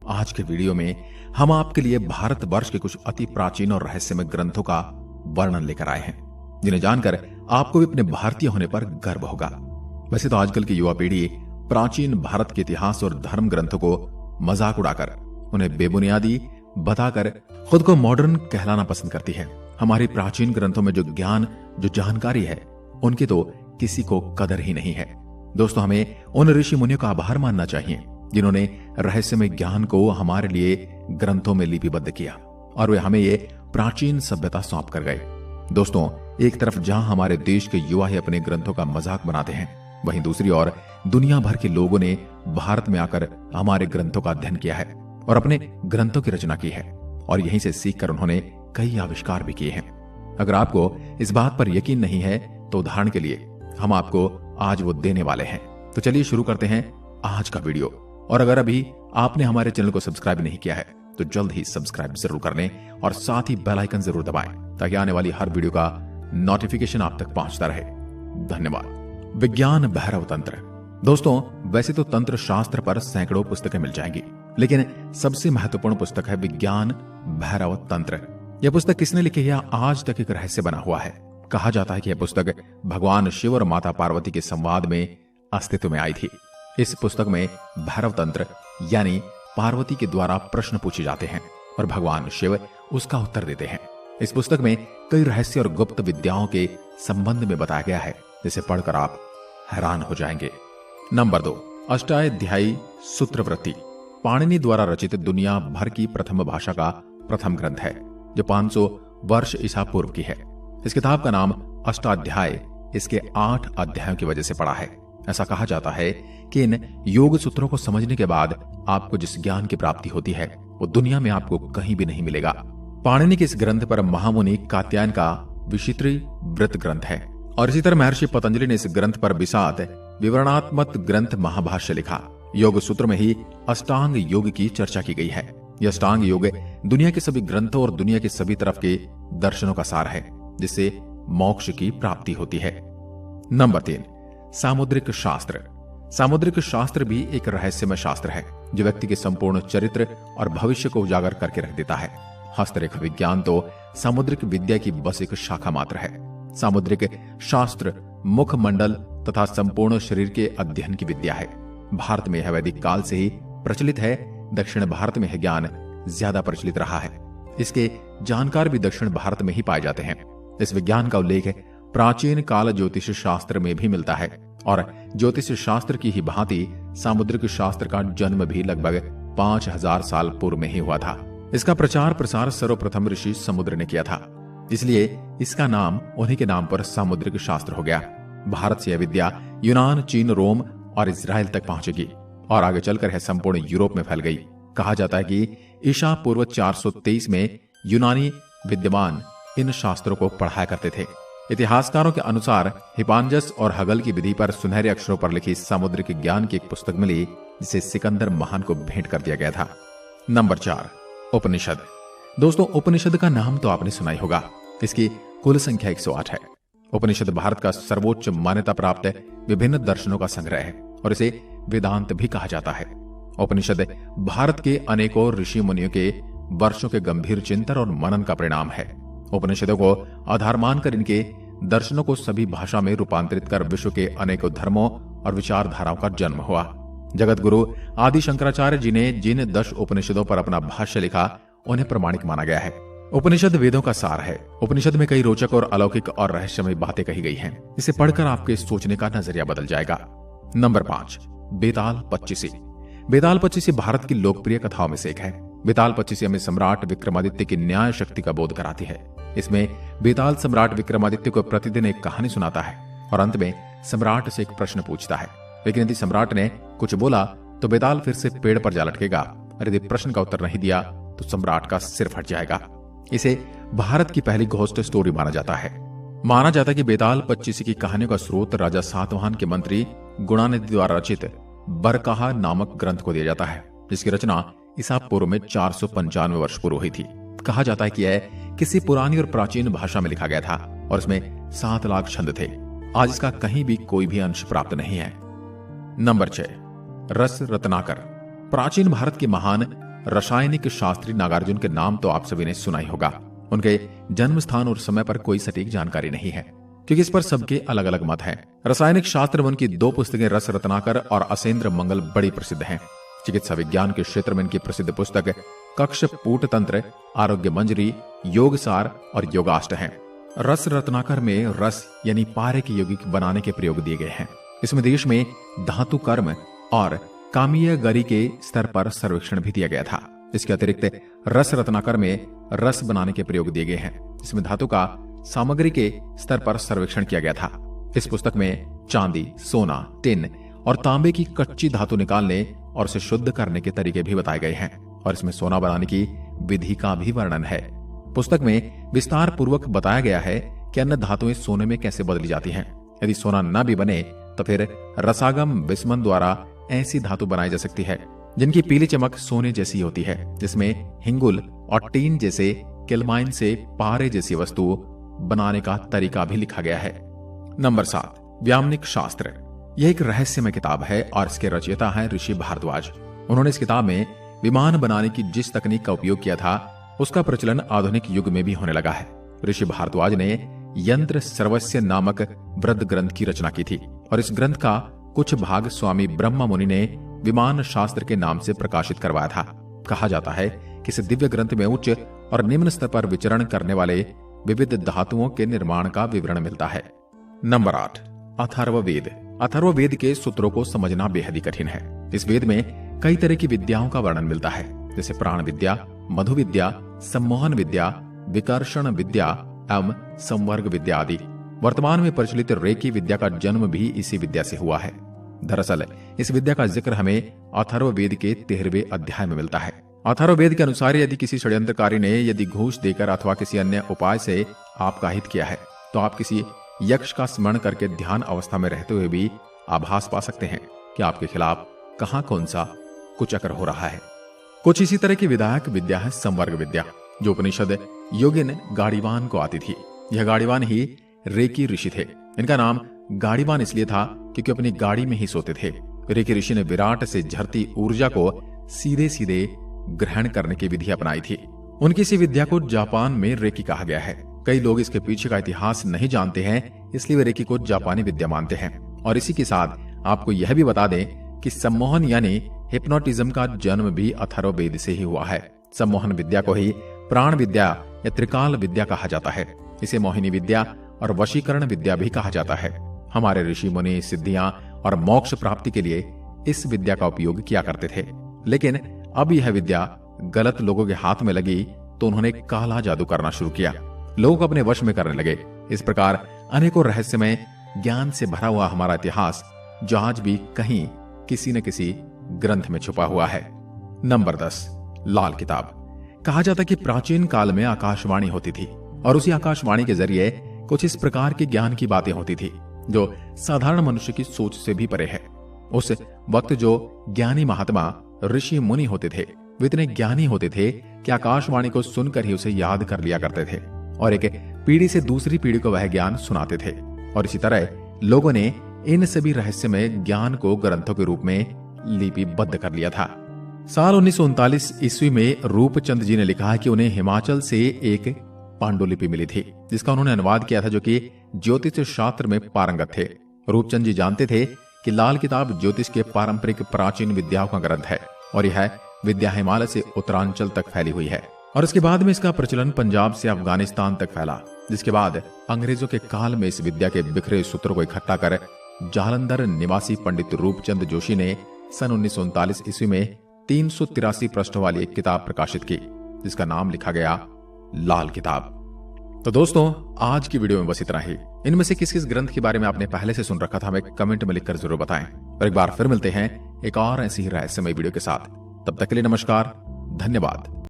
आज के वीडियो में हम आपके लिए भारतवर्ष के कुछ अति प्राचीन और रहस्यमय ग्रंथों का वर्णन लेकर आए हैं, जिन्हें जानकर आपको भी अपने भारतीय होने पर गर्व होगा। वैसे तो आजकल की युवा पीढ़ी प्राचीन भारत के इतिहास और धर्म ग्रंथों को मजाक उड़ाकर, उन्हें बेबुनियादी बताकर खुद को मॉडर्न कहलाना पसंद करती है। हमारी प्राचीन ग्रंथों में जो ज्ञान, जो जानकारी है, उनकी तो किसी को कदर ही नहीं है। दोस्तों, हमें उन ऋषि मुनियों का आभार मानना चाहिए जिन्होंने रहस्यमय ज्ञान को हमारे लिए ग्रंथों में लिपिबद्ध किया और वे हमें ये प्राचीन सभ्यता सौंप कर गए। दोस्तों, एक तरफ जहां हमारे देश के युवा ही अपने ग्रंथों का मजाक बनाते हैं, वहीं दूसरी ओर दुनिया भर के लोगों ने भारत में आकर हमारे ग्रंथों का अध्ययन किया है और अपने ग्रंथों की रचना की है और यहीं से सीखकर उन्होंने कई आविष्कार भी किए हैं। अगर आपको इस बात पर यकीन नहीं है तो उदाहरण के लिए हम आपको आज वो देने वाले हैं। तो चलिए शुरू करते हैं आज का वीडियो। और अगर अभी आपने हमारे चैनल को सब्सक्राइब नहीं किया है तो जल्द ही सब्सक्राइब जरूर कर लें और साथ ही बेल आइकन जरूर दबाएं ताकि आने वाली हर वीडियो का नोटिफिकेशन आप तक पहुंचता रहे। धन्यवाद। विज्ञान भैरव तंत्र। दोस्तों, वैसे तो तंत्र शास्त्र पर सैकड़ों पुस्तकें मिल जाएंगी, लेकिन सबसे महत्वपूर्ण पुस्तक है विज्ञान भैरव तंत्र। यह पुस्तक किसने लिखी है, आज तक एक रहस्य बना हुआ है। कहा जाता है कि यह पुस्तक भगवान शिव और माता पार्वती के संवाद में अस्तित्व में आई थी। इस पुस्तक में भैरव तंत्र यानी पार्वती के द्वारा प्रश्न पूछे जाते हैं और भगवान शिव उसका उत्तर देते हैं। इस पुस्तक में कई रहस्य और गुप्त विद्याओं के संबंध में बताया गया है, जिसे पढ़कर आप हैरान हो जाएंगे। नंबर 2, अष्टाध्यायी सूत्रवृत्ति। पाणिनि द्वारा रचित दुनिया भर की प्रथम भाषा का प्रथम ग्रंथ है, जो 500 वर्ष ईसा पूर्व की है। इस किताब का नाम अष्टाध्याय इसके 8 अध्यायों की वजह से पड़ा है। ऐसा कहा जाता है कि इन योग सूत्रों को समझने के बाद आपको जिस ज्ञान की प्राप्ति होती है वो दुनिया में आपको कहीं भी नहीं मिलेगा। पाणिनि के इस ग्रंथ पर महामुनि कात्यायन का विचित्री वृत्त ग्रंथ है और इसी तरह महर्षि पतंजलि ने इस ग्रंथ पर विषाद विवरणात्मक ग्रंथ महाभाष्य लिखा। योग सूत्र में ही अष्टांग योग की चर्चा की गई है। यह अष्टांग योग दुनिया के सभी ग्रंथों और दुनिया के सभी तरफ के दर्शनों का सार है, जिससे मोक्ष की प्राप्ति होती है। नंबर 3, सामुद्रिक शास्त्र। सामुद्रिक शास्त्र भी एक रहस्यमय शास्त्र है जो व्यक्ति के संपूर्ण चरित्र और भविष्य को उजागर करके रख देता है। हस्तरेखा विज्ञान तो सामुद्रिक विद्या की बस एक शाखा मात्र है। सामुद्रिक शास्त्र मुखमंडल तथा संपूर्ण शरीर के अध्ययन की विद्या है। भारत में यह वैदिक काल से ही प्रचलित है। दक्षिण भारत में यह ज्ञान ज्यादा प्रचलित रहा है। इसके जानकार भी दक्षिण भारत में ही पाए जाते हैं। इस विज्ञान का उल्लेख प्राचीन काल ज्योतिष शास्त्र में भी मिलता है और ज्योतिष शास्त्र की ही भांति सामुद्रिक शास्त्र का जन्म भी लगभग 5000 साल पूर्व में ही हुआ था। इसका प्रचार प्रसार सर्वप्रथम ऋषि समुद्र ने किया था, इसलिए इसका नाम उन्हीं के नाम पर सामुद्रिक शास्त्र हो गया। भारत से यह विद्या यूनान, चीन, रोम और इजराइल तक पहुंचेगी और आगे चलकर यह संपूर्ण यूरोप में फैल गई। कहा जाता है कि ईसा पूर्व 423 में यूनानी विद्वान इन शास्त्रों को पढ़ाया करते थे। इतिहासकारों के अनुसार हिपांजस और हगल की विधि पर सुनहरे अक्षरों पर लिखी सामुद्रिक ज्ञान की एक पुस्तक मिली, जिसे सिकंदर महान को भेंट कर दिया गया था। नंबर 4, उपनिषद। दोस्तों, उपनिषद का नाम तो आपने सुना ही होगा। इसकी कुल संख्या 108 है। उपनिषद भारत का सर्वोच्च मान्यता प्राप्त विभिन्न दर्शनों का संग्रह है और इसे वेदांत भी कहा जाता है। उपनिषद भारत के अनेकों ऋषि मुनियों के वर्षों के गंभीर चिंतन और मनन का परिणाम है। उपनिषदों को आधार मानकर इनके दर्शनों को सभी भाषा में रूपांतरित कर विश्व के अनेकों धर्मों और विचारधाराओं का जन्म हुआ। जगत गुरु आदि शंकराचार्य जी ने जिन 10 उपनिषदों पर अपना भाष्य लिखा, उन्हें प्रमाणिक माना गया है। उपनिषद वेदों का सार है। उपनिषद में कई रोचक और अलौकिक और रहस्यमय बातें कही गई हैं। इसे पढ़कर आपके सोचने का नजरिया बदल जाएगा। नंबर 5, बेताल पच्चीसी। बेताल पच्चीसी भारत की लोकप्रिय कथाओं में से एक है। बेताल पच्चीसी हमें सम्राट विक्रमादित्य की न्याय शक्ति का बोध कराती है। इसमें बेताल सम्राट विक्रमादित्य को प्रतिदिन एक कहानी सुनाता है और अंत में सम्राट से एक प्रश्न पूछता है, लेकिन यदि सम्राट ने कुछ बोला तो बेताल फिर से पेड़ पर जा लटकेगा और यदि प्रश्न का उत्तर नहीं दिया तो सम्राट का सिर फट जाएगा। इसे भारत की पहली घोस्ट स्टोरी माना जाता है। माना जाता है कि बेताल पच्चीसी की कहानियों का स्रोत राजा सातवाहन के मंत्री गुणानिधि द्वारा रचित बरकाहा नामक ग्रंथ को दिया जाता है, जिसकी रचना ईसा पूर्व में 495 वर्ष पूर्व हुई थी। कहा जाता है कि यह किसी पुरानी और प्राचीन भाषा में लिखा गया था और इसमें 7 लाख छंद थे। आज इसका कहीं भी कोई भी अंश प्राप्त नहीं है। नंबर 6, रस रत्नाकर। प्राचीन भारत के महान रासायनिक शास्त्री नागार्जुन के नाम तो आप सभी ने सुना ही होगा। उनके जन्म स्थान और समय पर कोई सटीक जानकारी नहीं है, क्योंकि इस पर सबके अलग अलग मत हैं। रासायनिक शास्त्र में उनकी 2 पुस्तकें रस रत्नाकर और असेंद्र मंगल बड़ी प्रसिद्ध हैं। चिकित्सा विज्ञान के क्षेत्र में इनकी प्रसिद्ध पुस्तक कक्ष पूट तंत्र, आरोग्य मंजरी, योग सार और योगाष्ट हैं। रस रत्नाकर में रस यानी पारे के यौगिक बनाने के प्रयोग दिए गए हैं। इसमें देश में धातु कर्म और कामीय गरी के स्तर पर सर्वेक्षण भी दिया गया था। इसके अतिरिक्त रस रत्नाकर में रस बनाने के प्रयोग दिए गए हैं। इसमें धातु का सामग्री के स्तर पर सर्वेक्षण किया गया था। इस पुस्तक में चांदी, सोना, टिन और तांबे की कच्ची धातु निकालने और उसे शुद्ध करने के तरीके भी बताए गए हैं और इसमें सोना बनाने की विधि का भी वर्णन है। पुस्तक में विस्तार पूर्वक बताया गया है कि अन्य धातुएं सोने में कैसे बदली जाती हैं। यदि सोना न भी बने तो फिर रसागम विस्मन द्वारा ऐसी धातु बनाई जा सकती है जिनकी पीली चमक सोने जैसी होती है, जिसमें हिंगुल और टीन जैसे केल्माइन से पारे जैसी वस्तु बनाने का तरीका भी लिखा गया है। नंबर 7, व्यामनिक शास्त्र। यह एक रहस्यमय किताब है और इसके रचयिता हैं ऋषि भारद्वाज। उन्होंने इस किताब में विमान बनाने की जिस तकनीक का उपयोग किया था उसका प्रचलन आधुनिक युग में भी होने लगा है। ऋषि भारद्वाज ने यंत्र सर्वस्य नामक वृद्ध ग्रंथ की रचना की थी और इस ग्रंथ का कुछ भाग स्वामी ब्रह्मा मुनि ने विमान शास्त्र के नाम से प्रकाशित करवाया था। कहा जाता है कि इस दिव्य ग्रंथ में उच्च और निम्न स्तर पर विचरण करने वाले विविध धातुओं के निर्माण का विवरण मिलता है। नंबर 8, अथर्ववेद। अथर्ववेद के सूत्रों को समझना बेहद ही कठिन है। इस वेद में कई तरह की विद्याओं का वर्णन मिलता है, जैसे प्राण विद्या, मधु विद्या, सम्मोहन विद्या, विकर्षण विद्या एवं संवर्ग विद्या आदि। वर्तमान में प्रचलित रेकी विद्या का जन्म भी इसी विद्या से हुआ है। दरअसल इस विद्या का जिक्र हमें अथर्ववेद के 13वें अध्याय में मिलता है। अथर्ववेद के अनुसार यदि किसी षड्यंत्रकारी ने यदि घूस देकर अथवा किसी अन्य उपाय से आपका हित किया है तो आप किसी यक्ष का स्मरण करके ध्यान अवस्था में रहते हुए भी आभास पा सकते हैं कि आपके खिलाफ कहां कौन सा कुचक्र हो रहा है। कुछ इसी तरह की विधायक विद्या है संवर्ग विद्या, जो उपनिषद योगिन गाड़ीवान को आती थी। यह गाड़ीवान ही रेकी ऋषि थे। इनका नाम गाड़ीवान इसलिए था क्योंकि अपनी गाड़ी में ही सोते थे। रेकी ऋषि ने विराट से झरती ऊर्जा को सीधे सीधे ग्रहण करने की विधि अपनाई थी। उनकी इसी विद्या को जापान में रेकी कहा गया है। कई लोग इसके पीछे का इतिहास नहीं जानते हैं, इसलिए वे रेकी को जापानी विद्या मानते हैं। और इसी के साथ आपको यह भी बता दें कि सम्मोहन यानी हिप्नोटिज्म का जन्म भी अथर्ववेद से ही हुआ है। सम्मोहन विद्या को ही प्राण विद्या या त्रिकाल विद्या कहा जाता है। इसे मोहिनी विद्या और वशीकरण विद्या भी कहा जाता है। हमारे ऋषि मुनि सिद्धियां और मोक्ष प्राप्ति के लिए इस विद्या का उपयोग किया करते थे, लेकिन अब यह विद्या गलत लोगों के हाथ में लगी तो उन्होंने काला जादू करना शुरू किया। लोग अपने वश में करने लगे। इस प्रकार अनेकों रहस्यमय ज्ञान से भरा हुआ हमारा इतिहास जो आज भी कहीं किसी न किसी ग्रंथ में छुपा हुआ है। नंबर 10, लाल किताब। कहा जाता कि प्राचीन काल में आकाशवाणी होती थी और उसी आकाशवाणी के जरिए कुछ इस प्रकार के ज्ञान की बातें होती थी जो साधारण मनुष्य की सोच से भी परे है। उस वक्त जो ज्ञानी महात्मा ऋषि मुनि होते थे वे इतने ज्ञानी होते थे कि आकाशवाणी को सुनकर ही उसे याद कर लिया करते थे और एक पीढ़ी से दूसरी पीढ़ी को वह ज्ञान सुनाते थे। और इसी तरह लोगों ने इन सभी रहस्यमय ज्ञान को ग्रंथों के रूप में लिपिबद्ध कर लिया था। साल 1939 ईस्वी में रूपचंद जी ने लिखा है कि उन्हें हिमाचल से एक पांडुलिपि मिली थी जिसका उन्होंने अनुवाद किया था, जो कि ज्योतिष शास्त्र में पारंगत थे। रूपचंद जी जानते थे कि लाल किताब ज्योतिष के पारंपरिक प्राचीन विद्याओं का ग्रंथ है और यह विद्या हिमालय से उत्तरांचल तक फैली हुई है। और इसके बाद में इसका प्रचलन पंजाब से अफगानिस्तान तक फैला, जिसके बाद अंग्रेजों के काल में इस विद्या के बिखरे सूत्रों को इकट्ठा कर जालंधर निवासी पंडित रूपचंद जोशी ने सन 1939 ईस्वी में 383 पृष्ठों वाली एक किताब प्रकाशित की जिसका नाम लिखा गया लाल किताब। तो दोस्तों, आज की वीडियो में बस इतना ही। इनमें से किस किस ग्रंथ के बारे में आपने पहले से सुन रखा था हमें कमेंट में लिखकर जरूर बताएं। और एक बार फिर मिलते हैं एक और ऐसी ही रहस्यमय वीडियो के साथ। तब तक के लिए नमस्कार, धन्यवाद।